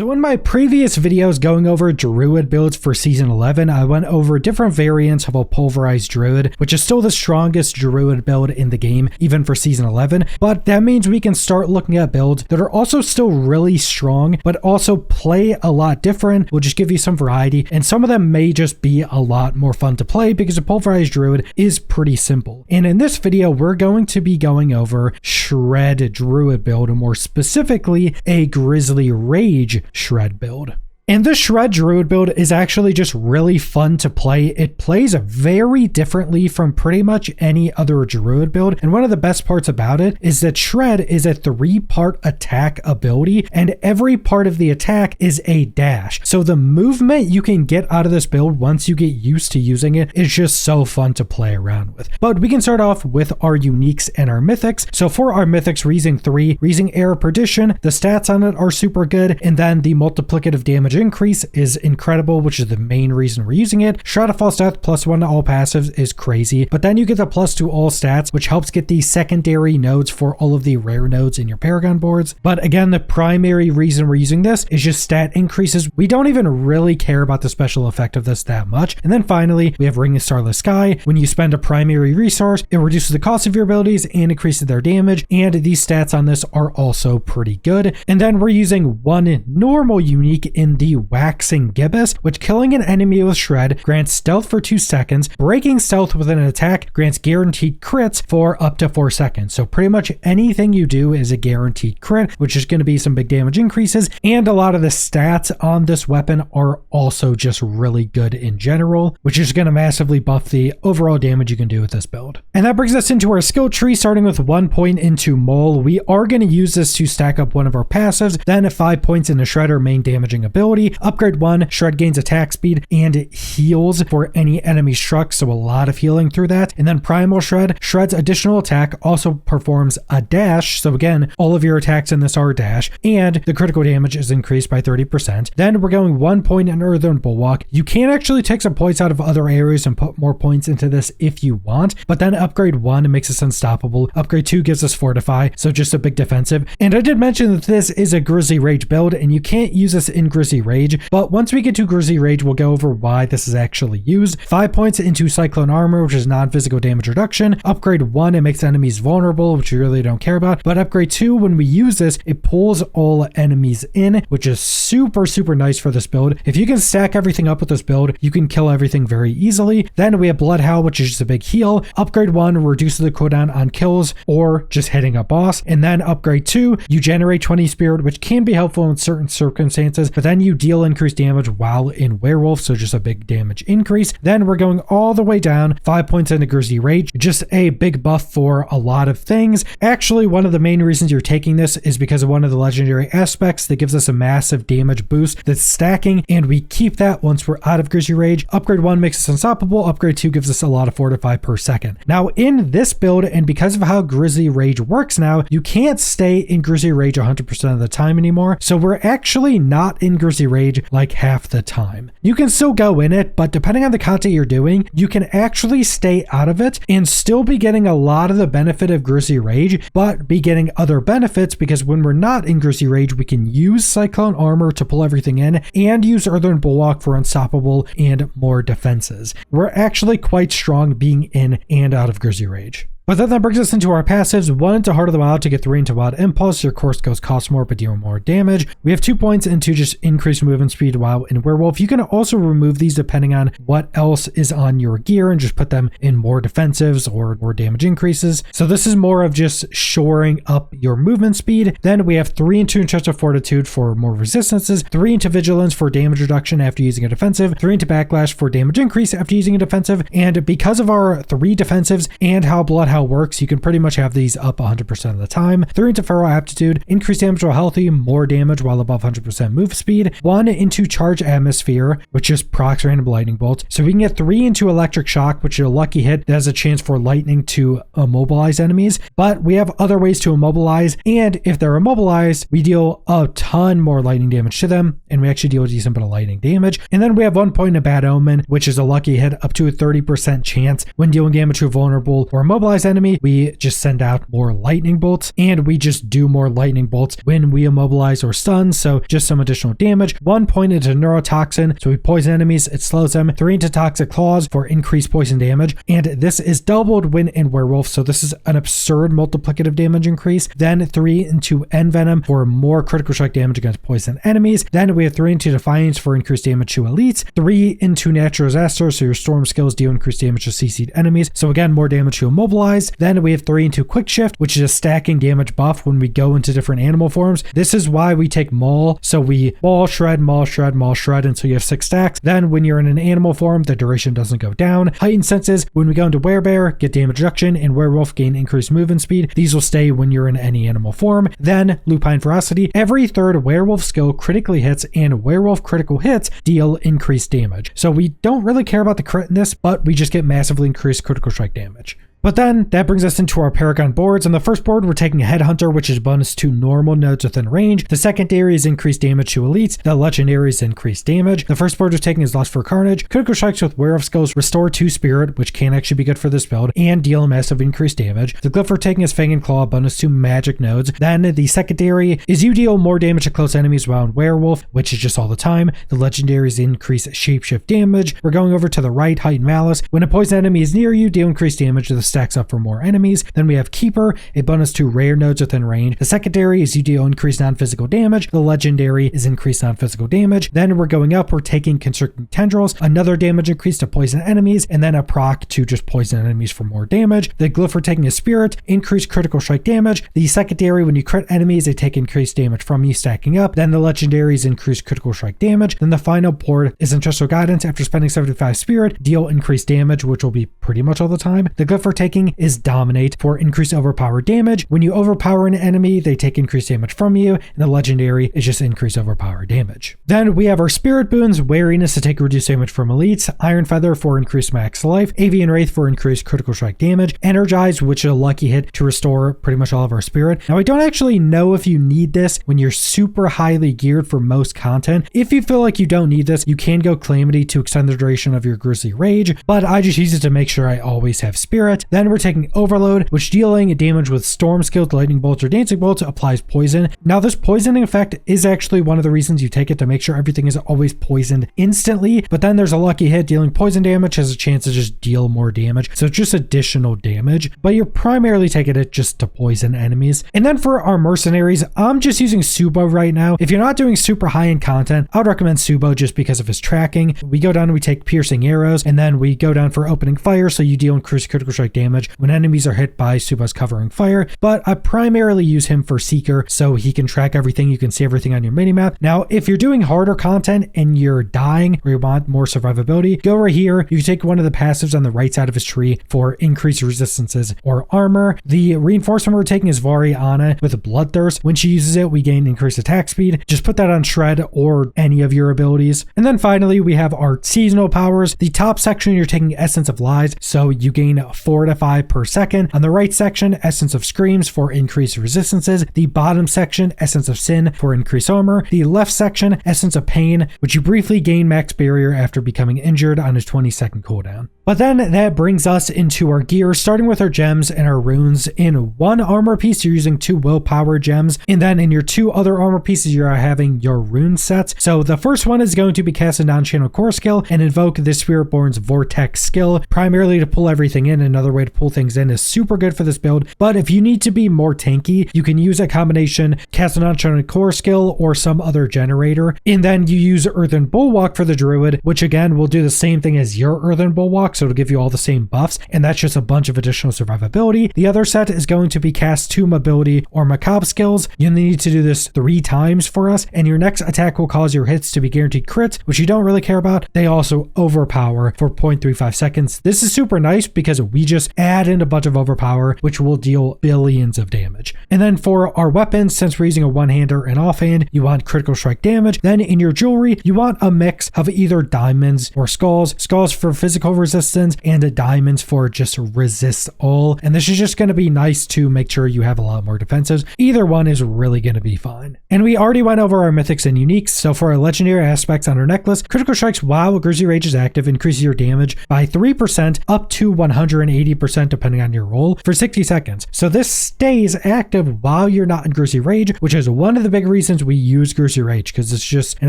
So in my previous videos going over Druid builds for Season 11, I went over different variants of a pulverized Druid, which is still the strongest Druid build in the game, even for Season 11, but that means we can start looking at builds that are also still really strong, but also play a lot different. We'll just give you some variety, and some of them may just be a lot more fun to play because a pulverized Druid is pretty simple. And in this video, we're going to be going over Shred Druid build, and more specifically, a Grizzly Rage Shred build. And this Shred Druid build is actually just really fun to play. It plays very differently from pretty much any other Druid build. And one of the best parts about it is that Shred is a 3-part attack ability, and every part of the attack is a dash. So the movement you can get out of this build once you get used to using it is just so fun to play around with. But we can start off with our uniques and our mythics. So for our mythics, we're using 3. We're using Air Perdition. The stats on it are super good. And then the multiplicative damage increase is incredible, which is the main reason we're using it. Shroud of False Death +1 to all passives is crazy, but then you get the +2 all stats, which helps get the secondary nodes for all of the rare nodes in your Paragon boards. But again, the primary reason we're using this is just stat increases. We don't even really care about the special effect of this that much. And then finally, we have Ring of Starless Sky. When you spend a primary resource, it reduces the cost of your abilities and increases their damage, and these stats on this are also pretty good. And then we're using one normal unique in the Waxing Gibbous, which killing an enemy with Shred grants stealth for 2 seconds. Breaking stealth with an attack grants guaranteed crits for up to 4 seconds. So pretty much anything you do is a guaranteed crit, which is going to be some big damage increases. And a lot of the stats on this weapon are also just really good in general, which is going to massively buff the overall damage you can do with this build. And that brings us into our skill tree, starting with 1 point into Mole. We are going to use this to stack up one of our passives, then 5 points into Shredder, main damaging ability. Upgrade 1, Shred gains attack speed and heals for any enemy struck, so a lot of healing through that. And then Primal Shred, Shred's additional attack also performs a dash, so again, all of your attacks in this are dash, and the critical damage is increased by 30%. Then we're going 1 point in Earthen Bulwark. You can actually take some points out of other areas and put more points into this if you want, but then Upgrade 1 makes us unstoppable. Upgrade 2 gives us Fortify, so just a big defensive. And I did mention that this is a Grizzly Rage build, and you can't use this in Grizzly Rage, but once we get to Grizzly Rage, we'll go over why this is actually used. 5 points into Cyclone Armor, which is non-physical damage reduction. Upgrade 1, it makes enemies vulnerable, which we really don't care about. But upgrade 2, when we use this, it pulls all enemies in, which is super nice for this build. If you can stack everything up with this build, you can kill everything very easily. Then we have Blood Howl, which is just a big heal. Upgrade 1 reduces the cooldown on kills or just hitting a boss. And then upgrade 2, you generate 20 Spirit, which can be helpful in certain circumstances, but then you deal increased damage while in Werewolf, so just a big damage increase. Then we're going all the way down, 5 points into Grizzly Rage, just a big buff for a lot of things. Actually, one of the main reasons you're taking this is because of one of the legendary aspects that gives us a massive damage boost that's stacking, and we keep that once we're out of Grizzly Rage. Upgrade 1 makes us unstoppable. Upgrade 2 gives us a lot of Fortify per second. Now in this build, and because of how Grizzly Rage works now, you can't stay in Grizzly Rage 100% of the time anymore, so we're actually not in Grizzly Rage like half the time. You can still go in it, but depending on the content you're doing, you can actually stay out of it and still be getting a lot of the benefit of Grizzly Rage, but be getting other benefits, because when we're not in Grizzly Rage, we can use Cyclone Armor to pull everything in and use Earthen Bulwark for unstoppable and more defenses. We're actually quite strong being in and out of Grizzly Rage. But then that brings us into our passives. 1 into Heart of the Wild to get 3 into Wild Impulse. Your core skills cost more but deal more damage. We have 2 points into just increased movement speed while in Werewolf. You can also remove these depending on what else is on your gear and just put them in more defensives or more damage increases. So this is more of just shoring up your movement speed. Then we have 3 into Intrinsic Fortitude for more resistances, 3 into Vigilance for damage reduction after using a defensive, 3 into Backlash for damage increase after using a defensive. And because of our 3 defensives and how Bloodhound works, you can pretty much have these up 100% of the time. 3 into Feral Aptitude, increased damage while healthy, more damage while above 100% move speed. 1 into Charge Atmosphere, which just procs random lightning bolts. So we can get 3 into Electric Shock, which is a lucky hit that has a chance for lightning to immobilize enemies. But we have other ways to immobilize, and if they're immobilized, we deal a ton more lightning damage to them, and we actually deal a decent bit of lightning damage. And then we have 1 point in Bad Omen, which is a lucky hit up to a 30% chance when dealing damage to a vulnerable or immobilized immobilize enemy, we just send out more lightning bolts, and we just do more lightning bolts when we immobilize or stun, so just some additional damage. 1 point into neurotoxin, so we poison enemies, it slows them. 3 into toxic claws for increased poison damage, and this is doubled when in werewolf, so this is an absurd multiplicative damage increase. Then 3 into envenom for more critical strike damage against poison enemies. Then we have 3 into defiance for increased damage to elites. 3 into natural disaster, so your storm skills deal increased damage to CC'd enemies, so again more damage to immobilize. Then we have 3 into quick shift, which is a stacking damage buff when we go into different animal forms. This is why we take maul, so we maul, shred, maul, shred, maul, shred until you have 6 stacks. Then when you're in an animal form, the duration doesn't go down. Heightened senses, when we go into werebear, get damage reduction, and werewolf gain increased movement speed. These will stay when you're in any animal form. Then lupine ferocity, every third werewolf skill critically hits, and werewolf critical hits deal increased damage. So we don't really care about the crit in this, but we just get massively increased critical strike damage. But then that brings us into our Paragon boards. On the first board, we're taking a Headhunter, which is bonus to normal nodes within range. The secondary is increased damage to elites. The legendary is increased damage. The first board we're taking is Lust for Carnage. Critical strikes with werewolf skills restore 2 spirit, which can actually be good for this build, and deal massive increased damage. The glyph we're taking is Fang and Claw, bonus to magic nodes. Then the secondary is you deal more damage to close enemies around werewolf, which is just all the time. The legendary is increased shapeshift damage. We're going over to the right, Heightened Malice. When a poison enemy is near you, deal increased damage to the stacks up for more enemies. Then we have Keeper, a bonus to rare nodes within range. The secondary is you deal increased non-physical damage. The legendary is increased non-physical damage. Then we're going up, we're taking Constricting Tendrils, another damage increase to poison enemies, and then a proc to just poison enemies for more damage. The glyph we're taking is Spirit, increased critical strike damage. The secondary, when you crit enemies, they take increased damage from you stacking up. Then the legendary is increased critical strike damage. Then the final board is Ancestral Guidance. After spending 75 Spirit, deal increased damage, which will be pretty much all the time. The glyph we're taking is Dominate for increased overpower damage. When you overpower an enemy, they take increased damage from you, and the legendary is just increased overpower damage. Then we have our Spirit boons, Wariness to take reduced damage from elites, Iron Feather for increased max life, Avian Wraith for increased critical strike damage, Energize, which is a lucky hit to restore pretty much all of our spirit. Now I don't actually know if you need this when you're super highly geared for most content. If you feel like you don't need this, you can go Calamity to extend the duration of your Grizzly Rage, but I just use it to make sure I always have spirit. Then we're taking Overload, which dealing damage with storm skills, lightning bolts, or dancing bolts applies poison. Now this poisoning effect is actually one of the reasons you take it, to make sure everything is always poisoned instantly, but then there's a lucky hit. Dealing poison damage has a chance to just deal more damage, so it's just additional damage, but you're primarily taking it just to poison enemies. And then for our mercenaries, I'm just using Subo right now. If you're not doing super high-end content, I would recommend Subo just because of his tracking. We go down and we take piercing arrows, and then we go down for opening fire, so you deal increased critical strike damage when enemies are hit by Subo's covering fire, but I primarily use him for Seeker, so he can track everything, you can see everything on your minimap. Now, if you're doing harder content and you're dying or you want more survivability, go right here. You can take one of the passives on the right side of his tree for increased resistances or armor. The reinforcement we're taking is Variana with Bloodthirst. When she uses it, we gain increased attack speed. Just put that on Shred or any of your abilities. And then finally, we have our seasonal powers. The top section, you're taking Essence of Lies, so you gain 4 to 5 per second. On the right section, Essence of Screams for increased resistances. The bottom section, Essence of Sin for increased armor. The left section, Essence of Pain, which you briefly gain max barrier after becoming injured on his 20-second cooldown. But then that brings us into our gear, starting with our gems and our runes. In one armor piece, you're using 2 willpower gems, and then in your 2 other armor pieces, you're having your rune sets. So the first one is going to be cast a non-channel core skill and invoke the Spiritborn's Vortex skill, primarily to pull everything in. Another way to pull things in is super good for this build, but if you need to be more tanky, you can use a combination, cast a non-channel core skill or some other generator, and then you use Earthen Bulwark for the Druid, which again will do the same thing as your Earthen Bulwark, so it'll give you all the same buffs, and that's just a bunch of additional survivability. The other set is going to be cast 2 mobility or macabre skills. You need to do this 3 times for us, and your next attack will cause your hits to be guaranteed crits, which you don't really care about. They also overpower for 0.35 seconds. This is super nice because we just add in a bunch of overpower, which will deal billions of damage. And then for our weapons, since we're using a one-hander and offhand, you want critical strike damage. Then in your jewelry, you want a mix of either diamonds or skulls. Skulls for physical resistance, resistance, and diamonds for just resist all. And this is just going to be nice to make sure you have a lot more defenses. Either one is really going to be fine. And we already went over our mythics and uniques. So for our legendary aspects on our necklace, critical strikes while Grizzly Rage is active increases your damage by 3% up to 180% depending on your roll for 60 seconds. So this stays active while you're not in Grizzly Rage, which is one of the big reasons we use Grizzly Rage, because it's just an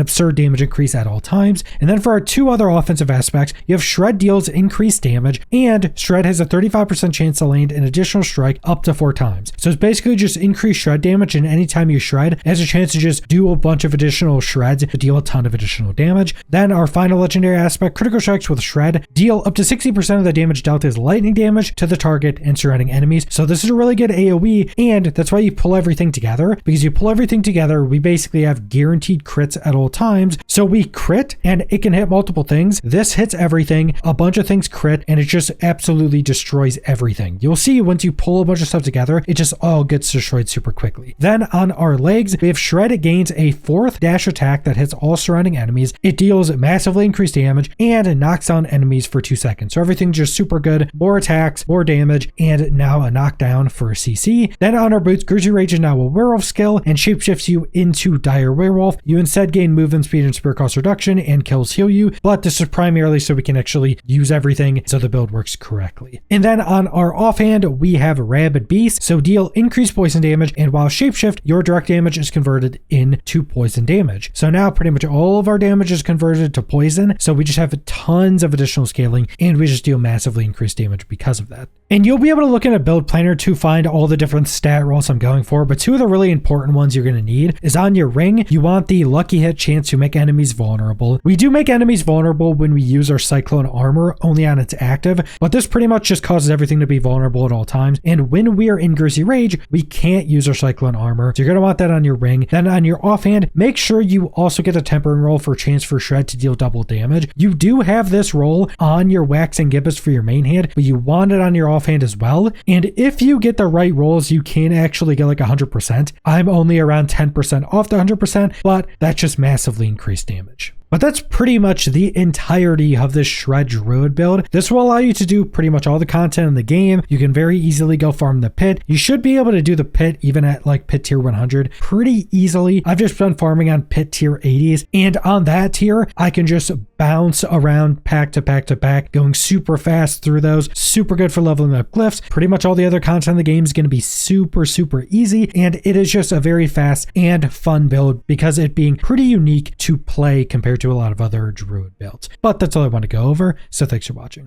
absurd damage increase at all times. And then for our two other offensive aspects, you have Shred deals increased damage, and Shred has a 35% chance to land an additional strike up to 4 times. So it's basically just increased Shred damage, and anytime you Shred, it has a chance to just do a bunch of additional shreds to deal a ton of additional damage. Then our final legendary aspect, critical strikes with Shred, deal up to 60% of the damage dealt as lightning damage to the target and surrounding enemies. So this is a really good AoE, and that's why you pull everything together, because you pull everything together, we basically have guaranteed crits at all times. So we crit, and it can hit multiple things. This hits everything, a bunch of things crit, and it just absolutely destroys everything. You'll see once you pull a bunch of stuff together, it just all gets destroyed super quickly. Then on our legs, we have Shred. It gains a 4th dash attack that hits all surrounding enemies. It deals massively increased damage and knocks down enemies for 2 seconds. So everything's just super good. More attacks, more damage, and now a knockdown for a CC. Then on our boots, Grizzly Rage is now a werewolf skill and shapeshifts you into Dire Werewolf. You instead gain movement speed and spirit cost reduction, and kills heal you, but this is primarily so we can actually use everything so the build works correctly. And then on our offhand, we have Rabid Beast. So deal increased poison damage, and while shapeshift, your direct damage is converted into poison damage. So now pretty much all of our damage is converted to poison. So we just have tons of additional scaling, and we just deal massively increased damage because of that. And you'll be able to look in a build planner to find all the different stat rolls I'm going for, but two of the really important ones you're going to need is on your ring, you want the lucky hit chance to make enemies vulnerable. We do make enemies vulnerable when we use our Cyclone armor only on its active, but this pretty much just causes everything to be vulnerable at all times. And when we are in Grizzly Rage, we can't use our Cyclone armor. So you're going to want that on your ring. Then on your offhand, make sure you also get a tempering roll for chance for Shred to deal double damage. You do have this roll on your Wax and Gibbous for your main hand, but you want it on your offhand as well. And if you get the right rolls, you can actually get like 100%. I'm only around 10% off the 100%, but that's just massively increased damage. But that's pretty much the entirety of this Shred Druid build. This will allow you to do pretty much all the content in the game. You can very easily go farm the pit. You should be able to do the pit even at like pit tier 100 pretty easily. I've just been farming on pit tier 80s, and on that tier, I can just bounce around pack to pack to pack, going super fast through those. Super good for leveling up glyphs. Pretty much all the other content in the game is going to be super easy, and it is just a very fast and fun build because it being pretty unique to play compared to a lot of other Druid builds. But that's all I want to go over, so thanks for watching.